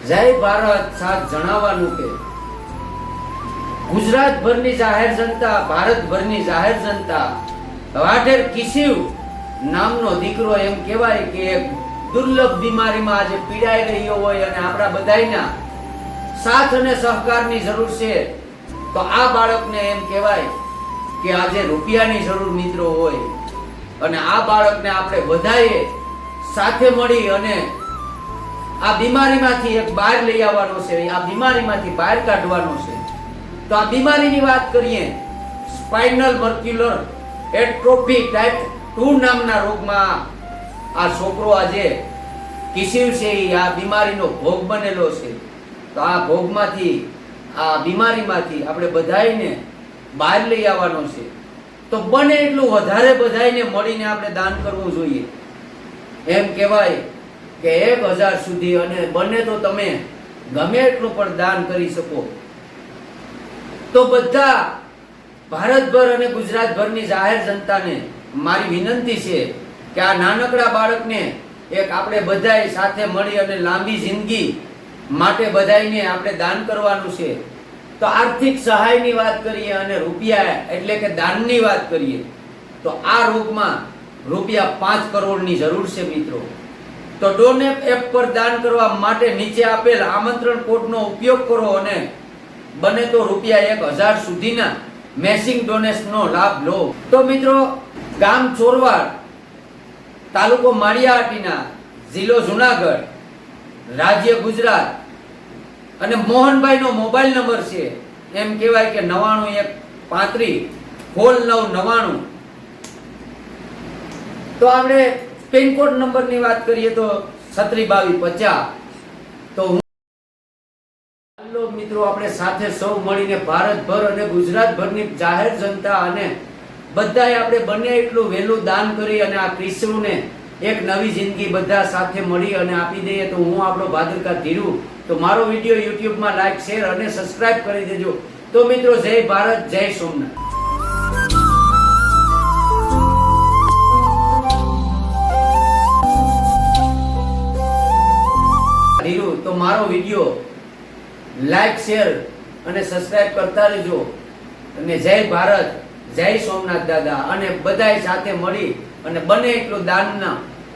જય ભારત સાથ જણાવવાનું કે ગુજરાતભરની જાહેર જનતા, ભારતભરની જાહેર જનતા વાઢેર કિશિવ નામનો દીકરો એમ કહેવાય કે એક દુર્લભ બીમારીમાં આજે પીડાઈ રહ્યો હોય અને આપણા બધાયના સાથ અને સહકારની જરૂર છે, તો આ બાળકને એમ કહેવાય કે આજે રૂપિયાની જરૂર મિત્રો હોય અને આ બાળકને આપણે બધાએ સાથે મળી અને આ બીમારીમાંથી એક બહાર લઈ આવવાનો છે, આ બીમારીમાંથી બહાર કાઢવાનો છે. તો આ બીમારીની વાત કરીએ, સ્પાઇનલ મસ્ક્યુલર એટ્રોફી ટાઈપ 2 નામના રોગમાં આ છોકરો આજે કિશિવ છે, આ બીમારીનો ભોગ બનેલો છે. તો આ ભોગમાંથી, આ બીમારીમાંથી આપણે બધાઈને બહાર લઈ આવવાનો છે. તો બને એટલું વધારે બધાઈને મળીને આપણે દાન કરવું જોઈએ. એમ કહેવાય કે 1000 સુધી, અને બને તો તમે ગમે એટલું પણ દાન કરી શકો. તો બધા ભારતભર અને ગુજરાતભરની જાહેર જનતાને મારી વિનંતી છે કે આ નાનકડા બાળકને એક આપણે બધાએ સાથે મળી અને લાંબી જિંદગી માટે બધાઈને આપણે દાન કરવાનું છે. તો આર્થિક સહાયની વાત કરીએ અને રૂપિયા એટલે કે દાનની વાત કરીએ, તો આ રોગમાં રૂપિયા 5 કરોડની જરૂર છે મિત્રો. તો ડોનેટ એપ પર દાન કરવા માટે નીચે આપેલ આમંત્રણ કોડનો ઉપયોગ કરો અને બને તો રૂપિયા 1000 સુધીના મેસિંગ ડોનેશનનો લાભ લો. તો મિત્રો, ગામ ચોરવાડ, તાલુકો માળિયાહાટીના, જિલ્લો જુનાગઢ, રાજ્ય ગુજરાત, અને મોહનભાઈનો મોબાઈલ નંબર છે એમ કહેવાય કે 9135 તો આપણે પિનકોડ નંબરની વાત કરીએ તો 362250. તો મિત્રો, આપણે સાથે સૌ મળીને ભારતભર અને ગુજરાતભરની જાહેર જનતા અને બધાએ આપણે બને એટલું વહેલું દાન કરી અને આ કિશિવને એક નવી જિંદગી બધા સાથે મળી અને આપી દઈએ. તો હું આપણો ભાદરકા ધીરુ, તો મારો વિડીયો યુટ્યુબમાં લાઈક, શેર અને સબસ્ક્રાઇબ કરી દેજો. તો મિત્રો, જય ભારત, જય સોમનાથ. ધીરુ, તો મારો વિડીયો લાઈક, શેર અને સબસ્ક્રાઇબ કરતા રહેજો. અને જય ભારત, જય સોમનાથ દાદા, અને બધાય સાથે મળી અને બને એટલું દાન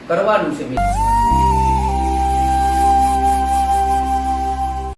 કરવાનું છે મિત્રો.